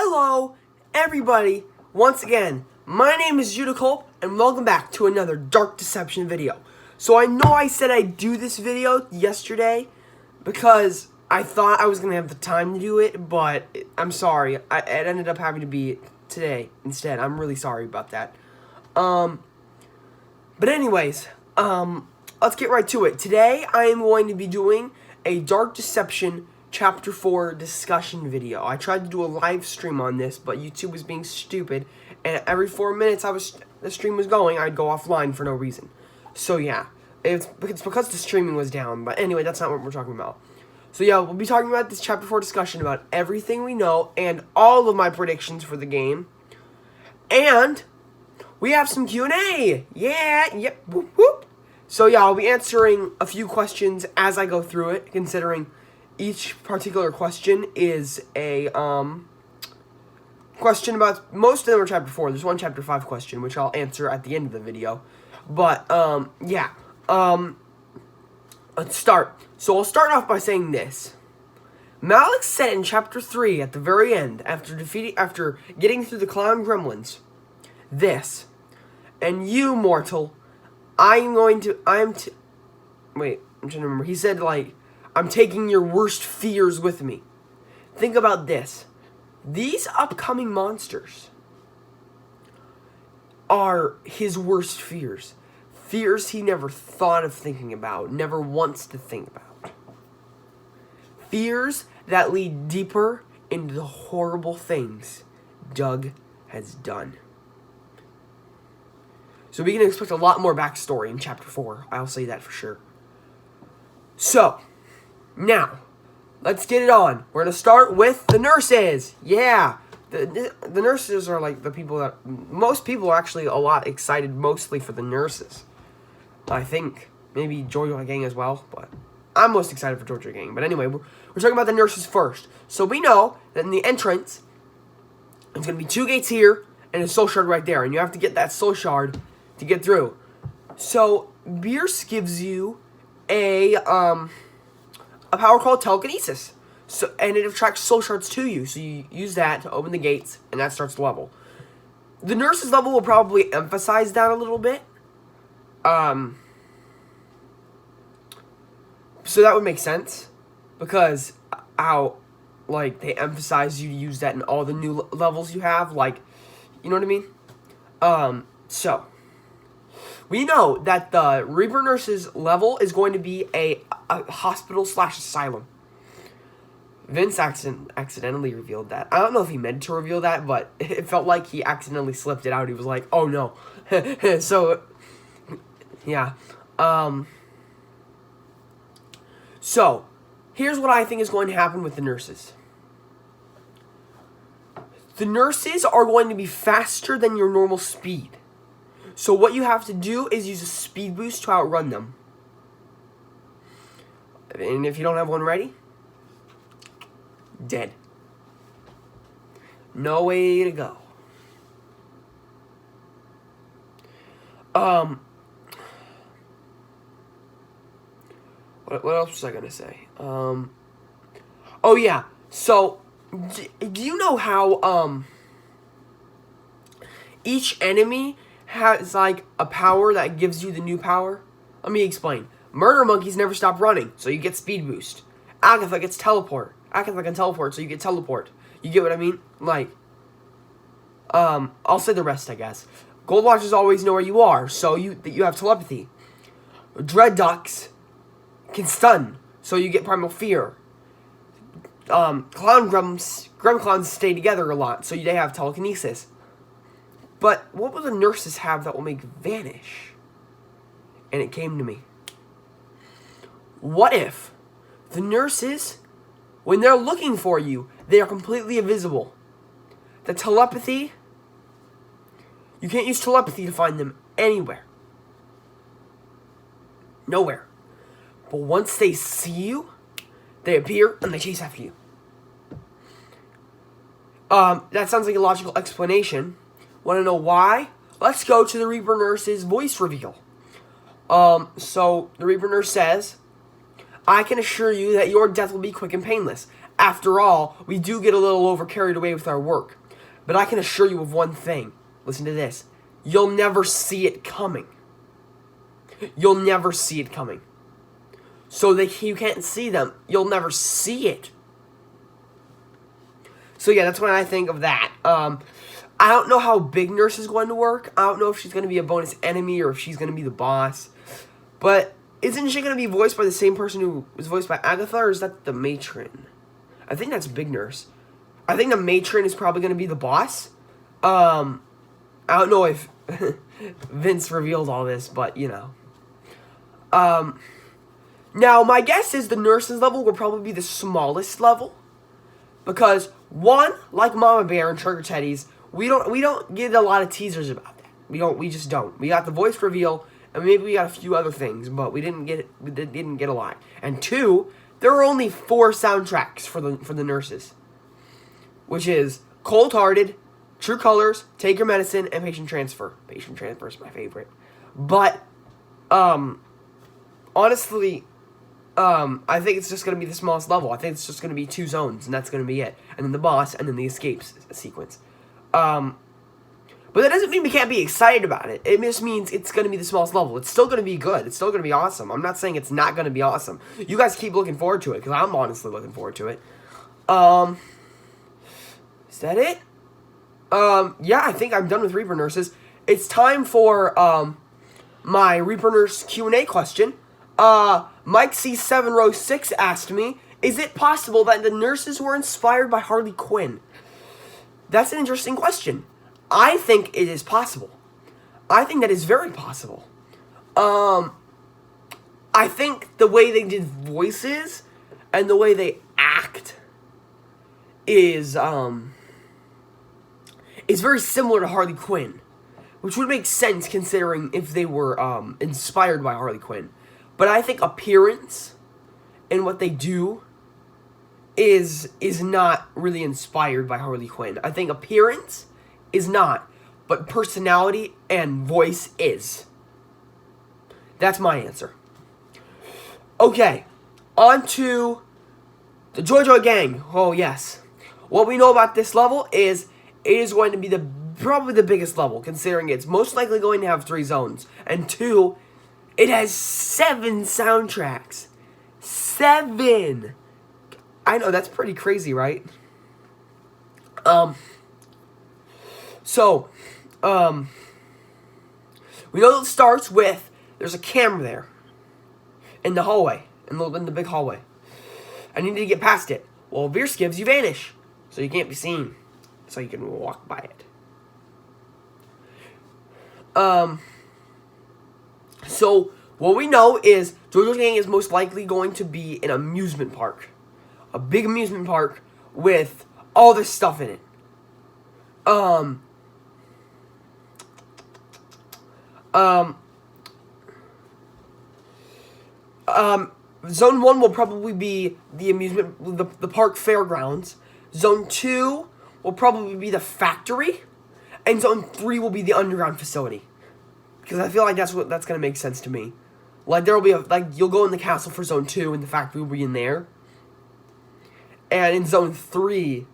Hello, everybody. Once again, my name is Judah Culp, and welcome back to another Dark Deception video. So I know I said I'd do this video yesterday because I thought I was going to have the time to do it, but I'm sorry. It ended up having to be today instead. I'm really sorry about that. But anyways, let's get right to it. Today, I am going to be doing a Dark Deception Chapter 4 discussion video. I tried to do a live stream on this, but YouTube was being stupid, and every 4 minutes the stream was going, I'd go offline for no reason. So yeah, it's because the streaming was down, but anyway, that's not what we're talking about. So yeah, we'll be talking about this Chapter 4 discussion about everything we know and all of my predictions for the game. And we have some Q&A! Yeah, yep, whoop, whoop. So yeah, I'll be answering a few questions as I go through it, considering each particular question is a question about, most of them are Chapter 4. There's one Chapter 5 question, which I'll answer at the end of the video. But, yeah. Let's start. So I'll start off by saying this. Malik said in Chapter 3, at the very end, after getting through the clown gremlins, this. And you, mortal, wait, I'm trying to remember. He said, like, I'm taking your worst fears with me. Think about this. These upcoming monsters are his worst fears. Fears he never thought of thinking about, never wants to think about. Fears that lead deeper into the horrible things Doug has done. So we can expect a lot more backstory in Chapter 4. I'll say that for sure. So, now, let's get it on. We're going to start with the nurses. Yeah, the nurses are like the people that... Most people are actually a lot excited mostly for the nurses. I think maybe Jojo Gang as well, but I'm most excited for Jojo Gang. But anyway, we're talking about the nurses first. So we know that in the entrance, there's going to be 2 gates here and a soul shard right there. And you have to get that soul shard to get through. So, Bierce gives you a power called telekinesis. So, and it attracts soul shards to you. So you use that to open the gates, and that starts the level. The nurse's level will probably emphasize that a little bit. So that would make sense. Because how, like, they emphasize you to use that in all the new levels you have. Like, you know what I mean? So we know that the Reaper Nurse's level is going to be a hospital/asylum. Vince accidentally revealed that. I don't know if he meant to reveal that, but it felt like he accidentally slipped it out. He was like, oh no. So, yeah. So, here's what I think is going to happen with the nurses. The nurses are going to be faster than your normal speed. So what you have to do is use a speed boost to outrun them. And if you don't have one ready, dead. No way to go. What else was I gonna say? Oh yeah. So, do you know how each enemy has, like, a power that gives you the new power? Let me explain. Murder monkeys never stop running, so you get speed boost. Agatha gets teleport. Agatha can teleport, so you get teleport. You get what I mean? Like, I'll say the rest, I guess. Gold Watchers always know where you are, so you have telepathy. Dread Ducks can stun, so you get primal fear. Clown Gremclawns stay together a lot, so they have telekinesis. But what will the nurses have that will make vanish? And it came to me. What if the nurses, when they're looking for you, they are completely invisible? The telepathy, you can't use telepathy to find them anywhere. Nowhere. But once they see you, they appear and they chase after you. That sounds like a logical explanation. Want to know why? Let's go to the Reaper Nurse's voice reveal. So, the Reaper Nurse says, I can assure you that your death will be quick and painless. After all, we do get a little over carried away with our work. But I can assure you of one thing. Listen to this. You'll never see it coming. You'll never see it coming. So you can't see them. You'll never see it. So yeah, that's what I think of that. I don't know how Big Nurse is going to work. I don't know if she's going to be a bonus enemy or if she's going to be the boss. But isn't she going to be voiced by the same person who was voiced by Agatha, or is that the matron? I think that's Big Nurse. I think the matron is probably going to be the boss. I don't know if Vince revealed all this, but, you know. Now, my guess is the nurse's level will probably be the smallest level. Because, one, like Mama Bear and Sugar Teddies, we don't get a lot of teasers about that. We just don't. We got the voice reveal, and maybe we got a few other things, but we didn't get a lot. And two, there are only 4 soundtracks for the nurses, which is Cold Hearted, True Colors, Take Your Medicine, and Patient Transfer. Patient Transfer is my favorite. But honestly, I think it's just going to be the smallest level. I think it's just going to be 2 zones, and that's going to be it. And then the boss, and then the escapes sequence. But that doesn't mean we can't be excited about it. It just means it's going to be the smallest level. It's still going to be good. It's still going to be awesome. I'm not saying it's not going to be awesome. You guys keep looking forward to it, because I'm honestly looking forward to it. Is that it? Yeah, I think I'm done with Reaper Nurses. It's time for, my Reaper Nurse Q&A question. Mike C7 Row 6 asked me, is it possible that the nurses were inspired by Harley Quinn? That's an interesting question. I think it is possible. I think that is very possible. I think the way they did voices and the way they act is very similar to Harley Quinn, which would make sense considering if they were inspired by Harley Quinn. But I think appearance and what they do is not really inspired by Harley Quinn. I think appearance is not, but personality and voice is. That's my answer. Okay, on to the Joy Joy Gang. Oh, yes. What we know about this level is it is going to be probably the biggest level, considering it's most likely going to have 3 zones. And 2, it has 7 soundtracks. 7! I know, that's pretty crazy, right? We know it starts with, there's a camera there. In the hallway. In the big hallway. I need to get past it. Well, Veer skips, you vanish. So you can't be seen. So you can walk by it. So, what we know is Joy Joy Gang is most likely going to be an amusement park. A big amusement park with all this stuff in it. Zone 1 will probably be the amusement, the park fairgrounds. Zone 2 will probably be the factory. And Zone 3 will be the underground facility. Because I feel like that's going to make sense to me. Like, there will be you'll go in the castle for Zone 2 and the factory will be in there. And in Zone 3,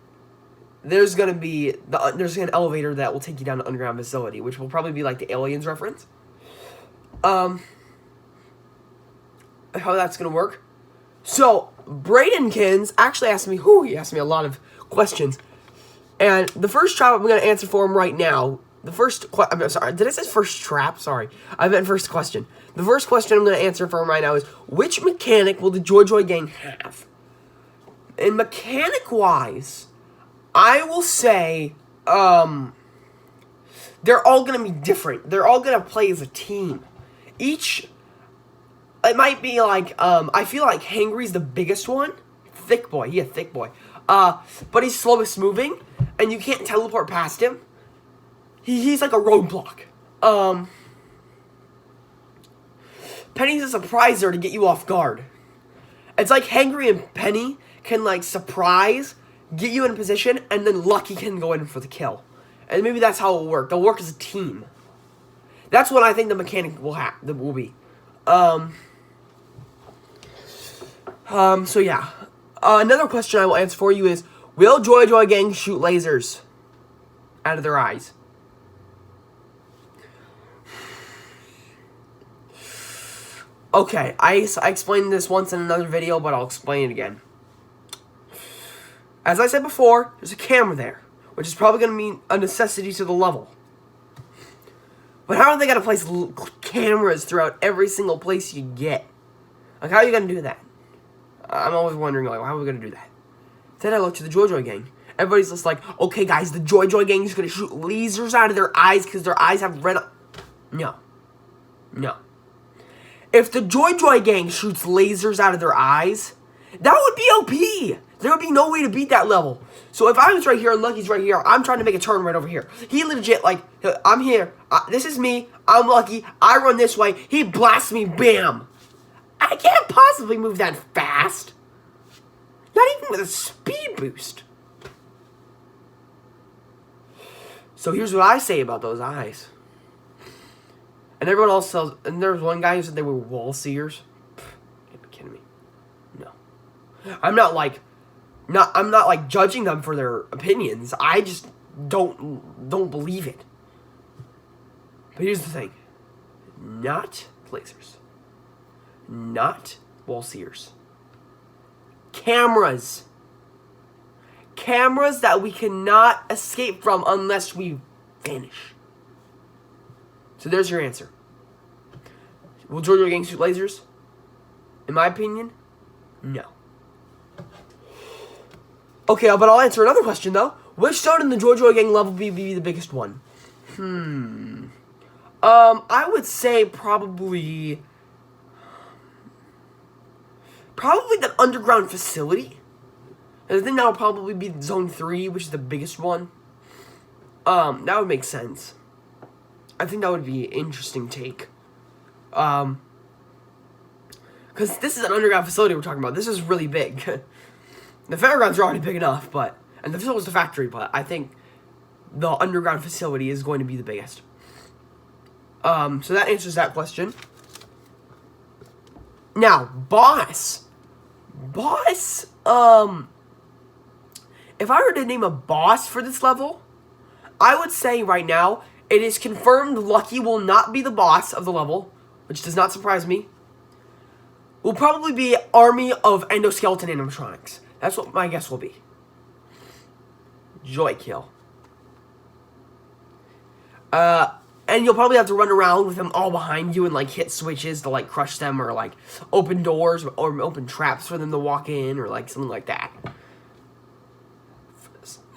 there's going to be, there's an elevator that will take you down to underground facility, which will probably be like the Aliens reference. How that's going to work. So, Bradenkins actually asked me, he asked me a lot of questions. And the first trap I'm going to answer for him right now, I'm sorry, did I say first trap? Sorry, I meant first question. The first question I'm going to answer for him right now is, which mechanic will the Joy Joy Gang have? And mechanic-wise, I will say, they're all going to be different. They're all going to play as a team. It might be like, I feel like Hangry's the biggest one. Thick boy, thick boy. But he's slowest moving, and you can't teleport past him. He's like a roadblock. Penny's a surpriser to get you off guard. It's like Hangry and Penny can, like, surprise, get you in a position, and then Lucky can go in for the kill. And maybe that's how it will work. They'll work as a team. That's what I think the mechanic will be. So yeah. Another question I will answer for you is, will Joy Joy Gang shoot lasers out of their eyes? Okay, I explained this once in another video, but I'll explain it again. As I said before, there's a camera there, which is probably going to mean a necessity to the level. But how are they going to place cameras throughout every single place you get? Like, how are you going to do that? I'm always wondering, like, how are we going to do that? Then I look to the Joy Joy Gang. Everybody's just like, okay, guys, the Joy Joy Gang is going to shoot lasers out of their eyes because their eyes have red... No. No. If the Joy Joy Gang shoots lasers out of their eyes, that would be OP. There would be no way to beat that level. So if I was right here and Lucky's right here, I'm trying to make a turn right over here. He legit, like, I'm here. This is me. I'm Lucky. I run this way. He blasts me. Bam. I can't possibly move that fast. Not even with a speed boost. So here's what I say about those eyes. And everyone else says, and there's one guy who said they were wall seers. Can't be kidding me. No. I'm not like judging them for their opinions. I just don't believe it. But here's the thing. Not lasers. Not wall seers. Cameras. Cameras that we cannot escape from unless we vanish. So there's your answer. Will Joy Joy Gang shoot lasers? In my opinion, no. Okay, but I'll answer another question though. Which zone in the Joy Joy Gang level be the biggest one? I would say probably the underground facility. And I think that would probably be zone 3, which is the biggest one. That would make sense. I think that would be an interesting take. Because this is an underground facility we're talking about. This is really big. The fairgrounds are already big enough, and the facility was the factory, but I think the underground facility is going to be the biggest. So that answers that question. Now, boss. If I were to name a boss for this level, I would say right now, it is confirmed Lucky will not be the boss of the level, which does not surprise me. Will probably be army of endoskeleton animatronics. That's what my guess will be. Joy Kill. And you'll probably have to run around with them all behind you and, like, hit switches to, like, crush them or, like, open doors or open traps for them to walk in or, like, something like that.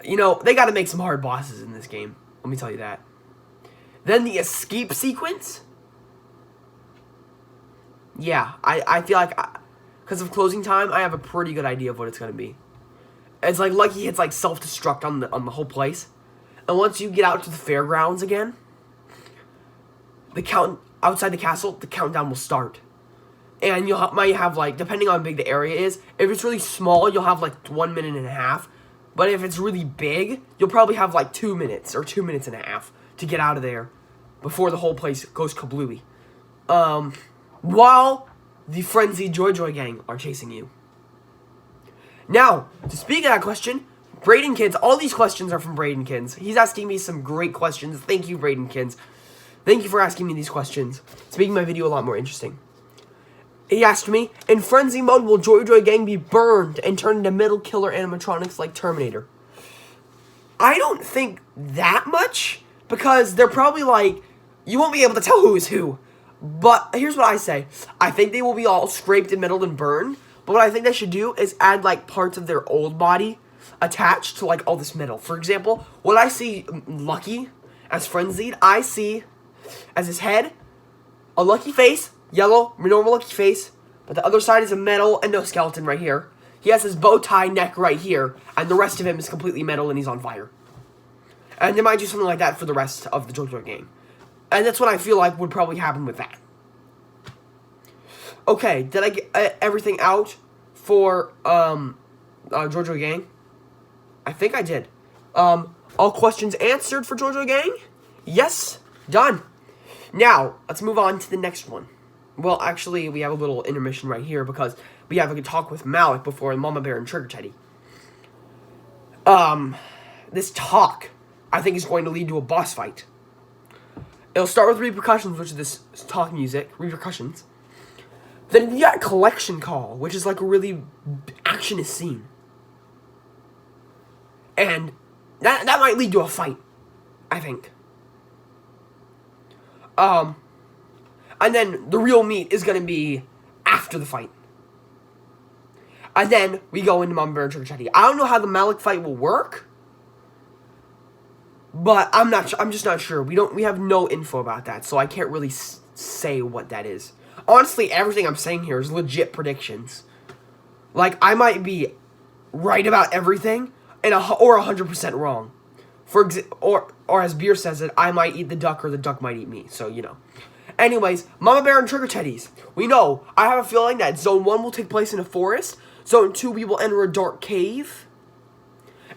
You know, they got to make some hard bosses in this game. Let me tell you that. Then the escape sequence. Yeah, I feel like, because of closing time, I have a pretty good idea of what it's going to be. It's like Lucky hits, like, self-destruct on the whole place. And once you get out to the fairgrounds again, outside the castle, the countdown will start. And might have, like, depending on how big the area is, if it's really small, you'll have, like, 1.5 minutes. But if it's really big, you'll probably have, like, 2 minutes or 2.5 minutes to get out of there before the whole place goes kablooey. While the frenzied Joy Joy Gang are chasing you. Now, to speak of that question, Bradenkins, all these questions are from Bradenkins. He's asking me some great questions. Thank you, Bradenkins. Thank you for asking me these questions. It's making my video a lot more interesting. He asked me, in Frenzy mode, will Joy Joy Gang be burned and turned into metal killer animatronics like Terminator? I don't think that much, because they're probably like, you won't be able to tell who is who. But here's what I say. I think they will be all scraped and metaled and burned, but what I think they should do is add, like, parts of their old body attached to, like, all this metal. For example, when I see Lucky as Frenzied, I see as his head a Lucky face, yellow, normal Lucky face, but the other side is a metal endoskeleton right here. He has his bow tie neck right here, and the rest of him is completely metal and he's on fire. And they might do something like that for the rest of the Joy Joy Gang. And that's what I feel like would probably happen with that. Okay, did I get everything out for Joy Joy Gang? I think I did. All questions answered for Joy Joy Gang? Yes, done. Now, let's move on to the next one. Well, actually, we have a little intermission right here because we have a talk with Malik before Mama Bear and Trigger Teddy. This talk, I think, is going to lead to a boss fight. It'll start with repercussions, which is this talk music, repercussions. Then you got a collection call, which is like a really action scene. And that might lead to a fight, I think. And then the real meat is going to be after the fight. And then we go into Mama Bear and Trigger Teddy. I don't know how the Malik fight will work, but I'm just not sure. We have no info about that, so I can't really say what that is. Honestly, everything I'm saying here is legit predictions. Like, I might be right about everything or 100% wrong. Or as Beer says it, I might eat the duck or the duck might eat me. So, you know. Anyways, Mama Bear and Trigger Teddies. We know. I have a feeling that Zone 1 will take place in a forest. Zone 2, we will enter a dark cave.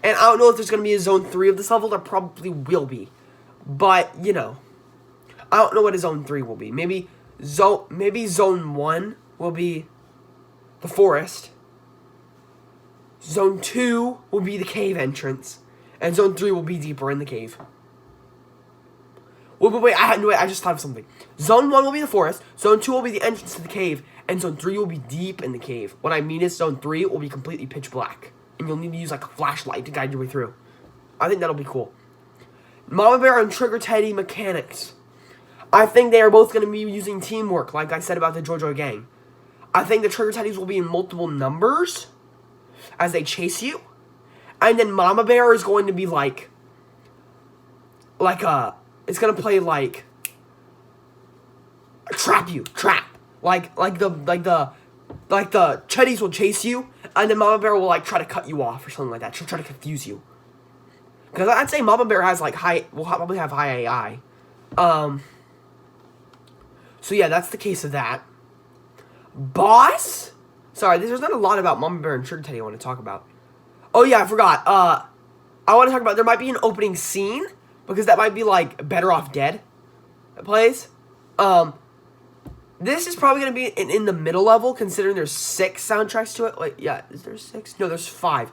And I don't know if there's going to be a Zone 3 of this level. There probably will be. But, you know. I don't know what a Zone 3 will be. Maybe Zone 1 will be the forest. Zone 2 will be the cave entrance. And Zone 3 will be deeper in the cave. Wait, I just thought of something. Zone 1 will be the forest. Zone 2 will be the entrance to the cave. And Zone 3 will be deep in the cave. What I mean is Zone 3 will be completely pitch black. And you'll need to use like a flashlight to guide your way through. I think that'll be cool. Mama Bear and Trigger Teddy mechanics. I think they are both going to be using teamwork, like I said about the JoJo gang. I think the Trigger Teddies will be in multiple numbers as they chase you. And then Mama Bear is going to be it's going to play like trap. Like the Teddies will chase you, and then Mama Bear will like try to cut you off or something like that. She'll try to confuse you. Because I'd say Mama Bear has like will probably have high AI. So yeah, that's the case of that. Boss? Sorry, there's not a lot about Mama Bear and Trigger Teddy I want to talk about. Oh yeah, I forgot. I want to talk about, there might be an opening scene, because that might be like Better Off Dead that plays. This is probably going to be in the middle level, considering there's 6 soundtracks to it. Wait, yeah, is there 6? No, there's 5.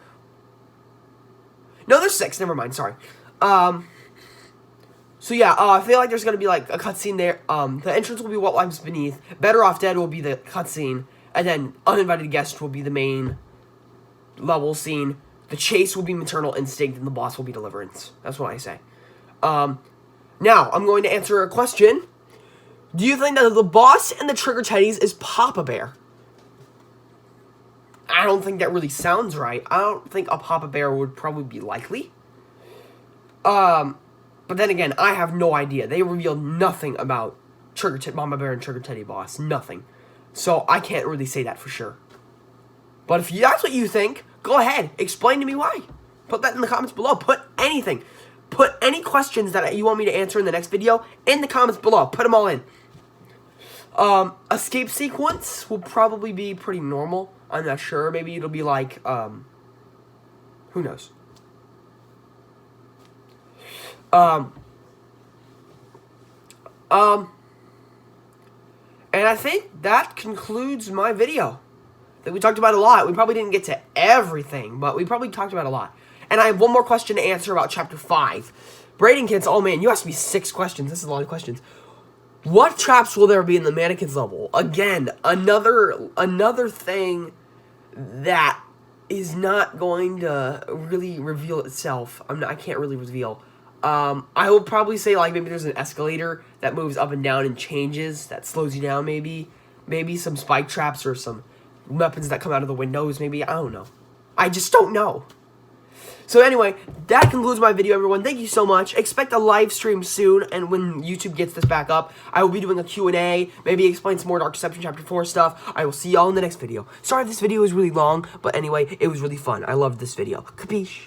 No, there's 6, never mind, sorry. So yeah, I feel like there's going to be like a cutscene there. The entrance will be What Lies Beneath. Better Off Dead will be the cutscene. And then Uninvited Guest will be the main level scene. The chase will be Maternal Instinct, and the boss will be Deliverance. That's what I say. Now, I'm going to answer a question. Do you think that the boss and the Trigger Teddies is Papa Bear? I don't think that really sounds right. I don't think a Papa Bear would probably be likely. But then again, I have no idea. They revealed nothing about Mama Bear and Trigger Teddy boss. Nothing. So I can't really say that for sure. But if that's what you think, go ahead. Explain to me why. Put that in the comments below. Put anything. Put any questions that you want me to answer in the next video in the comments below. Put them all in. Escape sequence will probably be pretty normal. I'm not sure. Maybe it'll be like, who knows? And I think that concludes my video. That we talked about a lot. We probably didn't get to everything, but we probably talked about a lot. And I have one more question to answer about Chapter 5. Braden Kids, oh man, you asked me 6 questions. This is a lot of questions. What traps will there be in the Mannequins level? Again, another thing that is not going to really reveal itself. I can't really reveal. I will probably say, like, maybe there's an escalator that moves up and down and changes, that slows you down, maybe. Maybe some spike traps or some weapons that come out of the windows, maybe. I don't know. I just don't know. So anyway, that concludes my video, everyone. Thank you so much. Expect a live stream soon, and when YouTube gets this back up, I will be doing a Q&A, maybe explain some more Dark Deception Chapter 4 stuff. I will see y'all in the next video. Sorry if this video is really long, but anyway, it was really fun. I loved this video. Capiche?